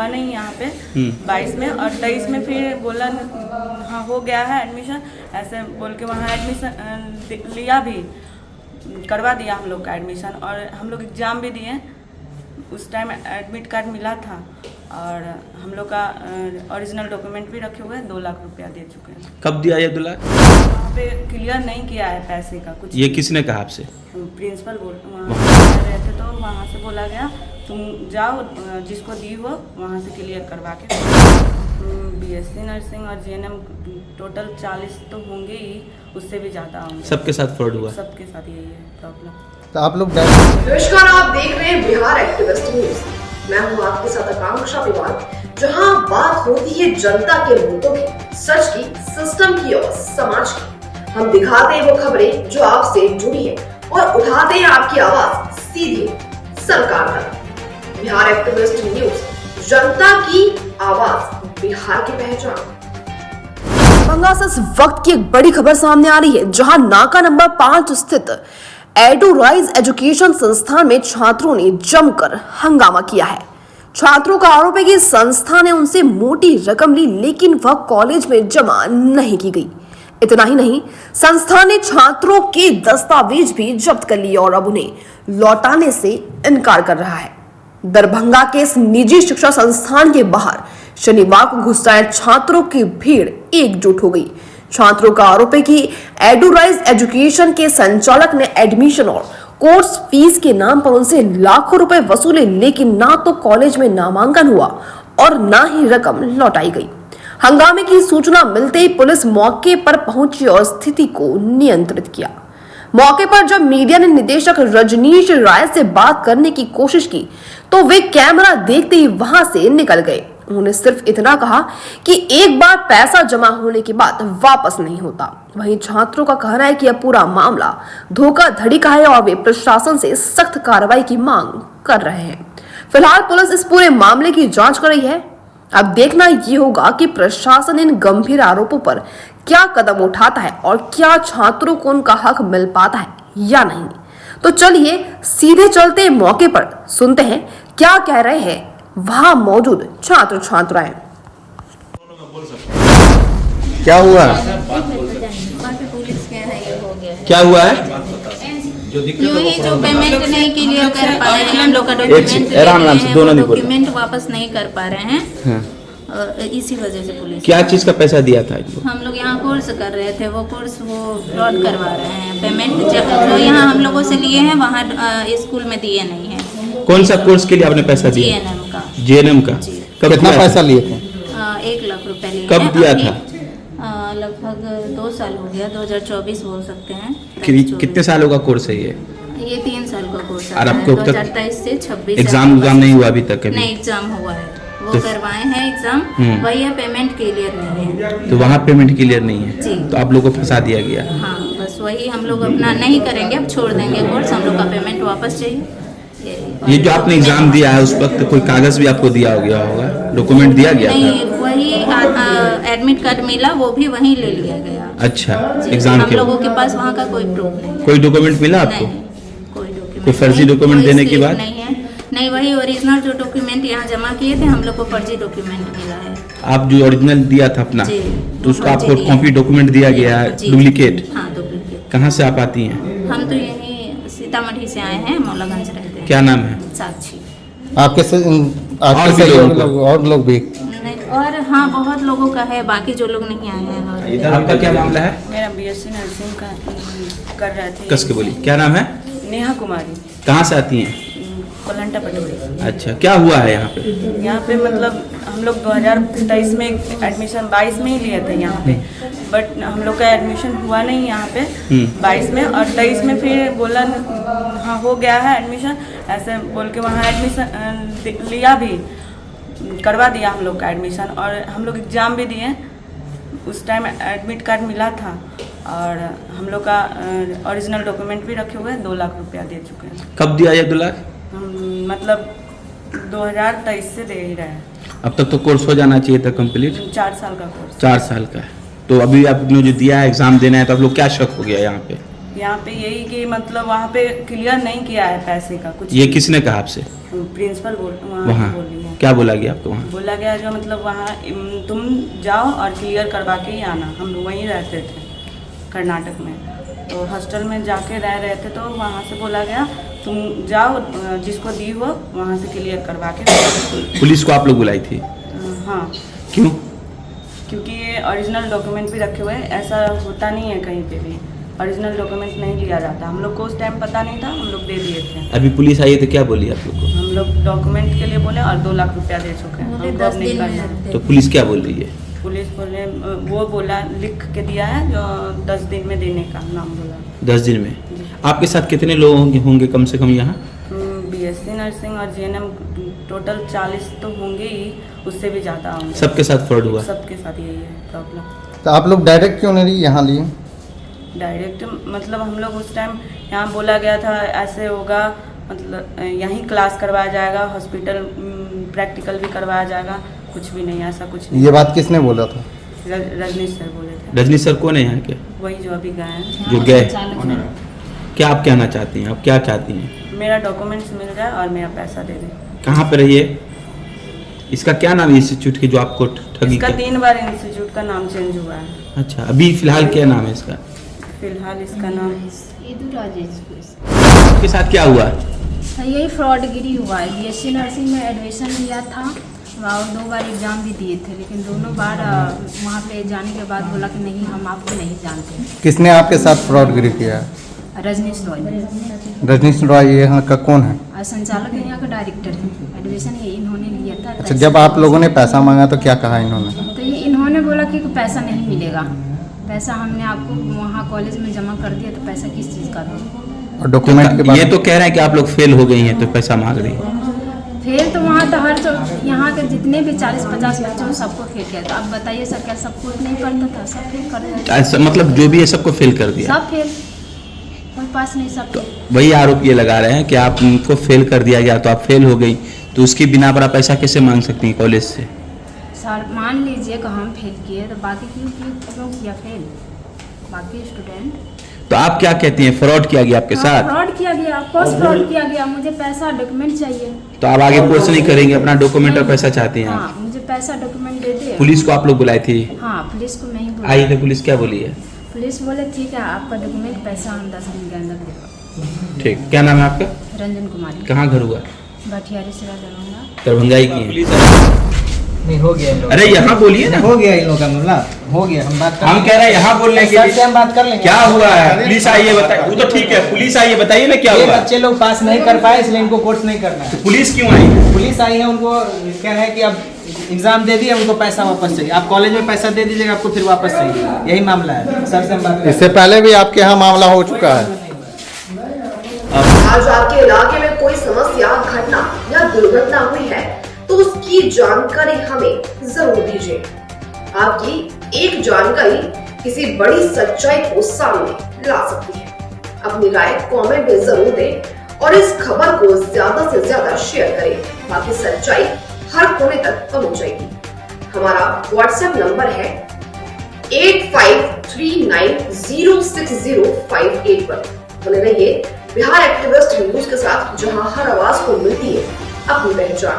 नहीं यहाँ पे 22 में, और 23 में फिर बोला हाँ हो गया है एडमिशन, ऐसे बोल के वहाँ एडमिशन लिया भी, करवा दिया हम लोग का एडमिशन, और हम लोग एग्ज़ाम भी दिए। उस टाइम एडमिट कार्ड मिला था और हम लोग का ओरिजिनल डॉक्यूमेंट भी रखे हुए हैं। 2 लाख रुपया दे चुके हैं। कब दिया ये 2 लाख? वहाँ पे क्लियर नहीं किया है पैसे का कुछ। ये किसने कहा आपसे? प्रिंसिपल वहाँ रहे थे, तो वहाँ से बोला गया तुम जाओ जिसको दी हो वहाँ से क्लियर करवा के। BSc नर्सिंग और GNM टोटल 40 तो होंगे ही, उससे भी ज़्यादा होंगे। सबके साथ फ्रॉड हुआ? सबके साथ यही है प्रॉब्लम। तो आप लोग नमस्कार, आप देख रहे हैं बिहार एक्टिविस्ट न्यूज। मैं हूं आपके साथ आकांक्षा विवाद, जहां बात होती है जनता के मुद्दों की, सच की, सिस्टम की और समाज की। हम दिखाते हैं वो खबरें जो आपसे जुड़ी है और उठाते हैं आपकी आवाज सीधी सरकार तक। बिहार एक्टिविस्ट न्यूज, जनता की आवाज, बिहार की पहचान। दरभंगा से इस वक्त की एक बड़ी खबर सामने आ रही है, जहां नाका नंबर 5 स्थित एडोराइज एजुकेशन संस्थान में छात्रों ने जमकर हंगामा किया है। छात्रों का आरोप है कि संस्था ने उनसे मोटी रकम ली, लेकिन वह कॉलेज में जमा नहीं की गई। इतना ही नहीं, संस्था ने छात्रों के दस्तावेज भी जब्त कर लिए और अब उन्हें लौटाने से इनकार कर रहा है। दरभंगा के इस निजी शिक्षा संस्थान के बाहर शनिवार को गुस्साए छात्रों की भीड़ एकजुट हो गई। छात्रों का आरोप है कि एडोराइज एजुकेशन के संचालक ने एडमिशन और कोर्स फीस के नाम पर उनसे लाखों रुपए वसूले, लेकिन ना तो कॉलेज में नामांकन हुआ और ना ही रकम लौटाई गई। हंगामे की सूचना मिलते ही पुलिस मौके पर पहुंची और स्थिति को नियंत्रित किया। मौके पर जब मीडिया ने निदेशक रजनीश राय से बात करने की कोशिश की, तो वे कैमरा देखते ही वहां से निकल गए। उन्होंने सिर्फ इतना कहा कि एक बार पैसा जमा होने के बाद वापस नहीं होता। वहीं छात्रों का कहना है कि यह पूरा मामला धोखाधड़ी का है और वे प्रशासन से सख्त कार्रवाई की मांग कर रहे हैं। फिलहाल पुलिस इस पूरे मामले की जांच कर रही है। अब देखना ये होगा कि प्रशासन इन गंभीर आरोपों पर क्या कदम उठाता है और क्या छात्रों को उनका हक मिल पाता है या नहीं। तो चलिए सीधे चलते मौके पर, सुनते हैं क्या कह रहे हैं वहां मौजूद छात्र छात्राएं। क्या हुआ? क्या हुआ है? यूं ही जो पेमेंट नहीं क्लियर कर पा रहे हैं, हम लोग का डॉक्यूमेंट वापस नहीं कर पा रहे हैं। हाँ। इसी वजह से पुलिस। क्या चीज का पैसा दिया था इनको? हम लोग यहाँ कोर्स कर रहे थे, वो कोर्स वो फ्रॉड करवा रहे हैं। पेमेंट जो यहाँ हम लोगों से लिए हैं वहाँ स्कूल में दिए नहीं है। कौन सा कोर्स के लिए आपने पैसा दिया? GNM का। कब कितना पैसा लिए थे? 1 लाख रुपए लिए। कब दिया था? लगभग 2 साल हो गया, 2024 बोल सकते हैं। कितने सालों का कोर्स है ये? 3 साल का कोर्स है। और आपको 2023 से 26 एग्जाम नहीं हुआ अभी तक? नहीं, एग्जाम हुआ है, वो करवाए हैं एग्जाम, वही है, पेमेंट क्लियर नहीं है। तो वहाँ पेमेंट क्लियर नहीं है जी। तो आप लोगों को फंसा दिया गया। हाँ, बस वही हम लोग अपना नहीं करेंगे, अब छोड़ देंगे कोर्स। हम लोग का पेमेंट वापस चाहिए। ये जो आपने एग्जाम दिया है उस वक्त कोई कागज भी आपको दिया हो गया होगा, डॉक्यूमेंट दिया गया नहीं, था? वही एडमिट कार्ड मिला, वो भी वहीं ले लिया गया। अच्छा, एग्जाम हम के लोगों के पास वहाँ का कोई प्रूफ नहीं। कोई डॉक्यूमेंट मिला आपको? कोई डॉक्यूमेंट, कोई फर्जी डॉक्यूमेंट देने के बाद? नहीं है, नहीं, वही ओरिजिनल जो डॉक्यूमेंट यहाँ जमा किए थे, हम लोग को फर्जी डॉक्यूमेंट मिला है। आप जो ओरिजिनल दिया था अपना, तो उसका आपको कॉपी डॉक्यूमेंट दिया गया है डुप्लीकेट? हाँ, डुप्लीकेट। कहाँ से आप आती हैं? हम तो यहीं सीतामढ़ी से आए हैं, मौलागंज रहते हैं। क्या नाम है? साक्षी। आपके से और लोग भी? नहीं, और हाँ, बहुत लोगों का है, बाकी जो लोग नहीं आए हैं। इधर आपका क्या मामला है? मेरा BSc नर्सिंग का कर रहे थे। कस के बोली, क्या नाम है? नेहा कुमारी। कहाँ से आती हैं? कोलंटा पटोरी। अच्छा, क्या हुआ है यहाँ पे? यहाँ पे मतलब हम लोग 2023 में एडमिशन 22 में ही लिए थे यहाँ पे, बट हम लोग का एडमिशन हुआ नहीं यहाँ पे 22 में, और 23 में फिर बोला हाँ हो गया है एडमिशन, ऐसे बोल के वहाँ एडमिशन लिया भी, करवा दिया हम लोग का एडमिशन, और हम लोग एग्ज़ाम भी दिए। उस टाइम एडमिट कार्ड मिला था और हम लोग का ओरिजिनल डॉक्यूमेंट भी रखे हुए हैं। 2 लाख रुपया दे चुके हैं। कब दिया ये 2 लाख? मतलब 2023 से दे ही रहे हैं। अब तक तो कोर्स हो जाना चाहिए था कंप्लीट। 4 साल का कोर्स। 4 साल का है, तो अभी आपने जो दिया है एग्जाम देना है, तो आप लोग क्या शक हो गया यहाँ पे? यहाँ पे यही कि मतलब वहाँ पे क्लियर नहीं किया है पैसे का कुछ। ये किसने कहा आपसे? प्रिंसिपल वहाँ वहाँ बोल रही है। क्या बोला गया आपको वहाँ? बोला गया जो मतलब वहाँ तुम जाओ और क्लियर करवा के ही आना। हम वहीं रहते थे कर्नाटक में, तो हॉस्टल में जाके रह रहे थे, तो वहाँ से बोला गया तुम जाओ जिसको दी हो वहाँ से क्लियर करवा के। पुलिस को आप लोग बुलाई थी? हाँ, क्यों? क्योंकि ये ओरिजिनल डॉक्यूमेंट भी रखे हुए हैं, ऐसा होता नहीं है कहीं पे भी, ओरिजिनल डॉक्यूमेंट नहीं लिया जाता। हम लोग को उस टाइम पता नहीं था, हम लोग दे दिए थे। अभी पुलिस आई है तो क्या बोली आप लोग को? हम लोग डॉक्यूमेंट के लिए बोले और 2 लाख रुपया दे चुके हैं। बोले हमको 10 अब नहीं दिन करना है। में तो पुलिस क्या बोल रही है? पुलिस बोले वो बोला लिख के दिया है जो 10 दिन में देने का नाम बोला। 10 दिन में? आपके साथ कितने लोग होंगे कम से कम यहाँ? BSc नर्सिंग और GNM टोटल 40 तो होंगे ही, उससे भी ज़्यादा होंगे। सबके साथ फ्रॉड हुआ? सबके साथ यही है प्रॉब्लम। तो आप लोग डायरेक्ट क्यों नहीं यहाँ लिए? डायरेक्ट मतलब हम लोग उस टाइम यहाँ बोला गया था ऐसे होगा, मतलब यहीं क्लास करवाया जाएगा, हॉस्पिटल प्रैक्टिकल भी करवाया जाएगा, कुछ भी नहीं, ऐसा कुछ नहीं। ये बात किसने बोला था? रजनीश सर बोले थे। रजनी सर कौन है यहाँ के? वही जो अभी गए हैं। जो गए? क्या आप कहना चाहती हैं? आप क्या चाहती हैं? मेरा डॉक्यूमेंट्स मिल जाए और मेरा पैसा दे दे। कहाँ पे रही है? इसका क्या नाम है इंस्टीट्यूट की जो आपको ठगी? इसका 3 बार इंस्टीट्यूट का नाम चेंज हुआ है। अच्छा, अभी फिलहाल क्या नाम है इसका? फिलहाल इसका नाम आपके साथ क्या हुआ? यही फ्रॉडगिरी हुआ है। BSc नर्सिंग में एडमिशन लिया था और 2 बार एग्ज़ाम भी दिए थे, लेकिन दोनों बार वहाँ पे जाने के बाद बोला कि नहीं हम आपको नहीं जानते। किसने आपके साथ फ्रॉडगिरी किया है? रजनीश रॉय। रजनीश रॉय यहाँ का कौन है? संचालक है, यहाँ का डायरेक्टर है। एडमिशन ये इन्होंने लिया था। अच्छा, जब आप लोगों ने पैसा मांगा तो क्या कहा इन्होंने? तो ये इन्होंने बोला कि पैसा नहीं मिलेगा, पैसा हमने आपको वहाँ कॉलेज में जमा कर दिया, तो पैसा किस चीज़ का दो? और डॉक्यूमेंट के बाद ये तो कह रहे हैं कि आप लोग फेल हो गई हैं तो पैसा मांग रही हैं। फेल तो वहाँ तो हर यहाँ के जितने भी 40-50 बच्चे हैं सबको फेल किया। तो अब बताइए सर, क्या सबको नहीं पढ़ता था? सब फेल कर दिया। ऐसा मतलब जो भी है सबको फेल कर दिया? सब फेल, कोई पास नहीं, सब फेल। वही आरोप ये लगा रहे हैं कि आप उनको फेल कर दिया गया तो आप फेल हो गई, तो उसकी बिना पर आप पैसा कैसे मांग सकती हैं कॉलेज से? सर मान लीजिए कि हम फेल किए, तो बाकी क्यों किया फेल? बाकी स्टूडेंट। तो आप क्या कहती हैं, फ्रॉड किया गया आपके साथ? फ्रॉड किया गया, ऑफकोर्स फ्रॉड किया गया। मुझे पैसा डॉक्यूमेंट चाहिए। तो आप आगे कोर्स नहीं करेंगे, अपना डॉक्यूमेंट और पैसा चाहती हैं आप? हाँ, मुझे पैसा डॉक्यूमेंट दे दे। पुलिस को आप लोग बुलाई थी? हाँ, पुलिस को मैं ही बुलाई। आई तो पुलिस क्या बोली है? पुलिस बोले ठीक है, आपका डॉक्यूमेंट पैसा हम 10 दिन के अंदर देगा। ठीक, क्या नाम है आपका? रंजन कुमारी। कहाँ घर हुआ? भटियारी से दरभंगा। दरभंगा ही की है? नहीं हो गया इन लोगों अरे यहाँ बोलिए ना। हो गया इन लोगों का मामला, हो गया। हम बात कर हम कह रहे हैं यहाँ बोलने के सर लिए से हम बात कर लेंगे। क्या हुआ है? पुलिस आई है बताइए। वो तो ठीक है, पुलिस आई है बताइए ना क्या ये हुआ? बच्चे लोग पास नहीं कर पाए इसलिए इनको कोर्स नहीं करना है। तो पुलिस क्यों आई है? पुलिस आई है, उनको कह रहे हैं कि अब एग्जाम दे दिए, उनको पैसा वापस चाहिए। आप कॉलेज में पैसा दे दीजिएगा, आपको फिर वापस चाहिए। यही मामला है। सर से हम बात कर इससे पहले भी आपके यहाँ मामला हो चुका है। आज आपके इलाके में कोई समस्या, घटना या दुर्घटना हुई है तो उसकी जानकारी हमें जरूर दीजिए। आपकी एक जानकारी किसी बड़ी सच्चाई को सामने ला सकती है। अपनी राय कमेंट में जरूर दें और इस खबर को ज्यादा से ज्यादा शेयर करें ताकि सच्चाई हर कोने तक पहुंच जाएगी। हमारा व्हाट्सएप नंबर है 8539060581 पर। बने रहिए बिहार एक्टिविस्ट न्यूज के साथ, जहां हर आवाज को मिलती है अपनी पहचान।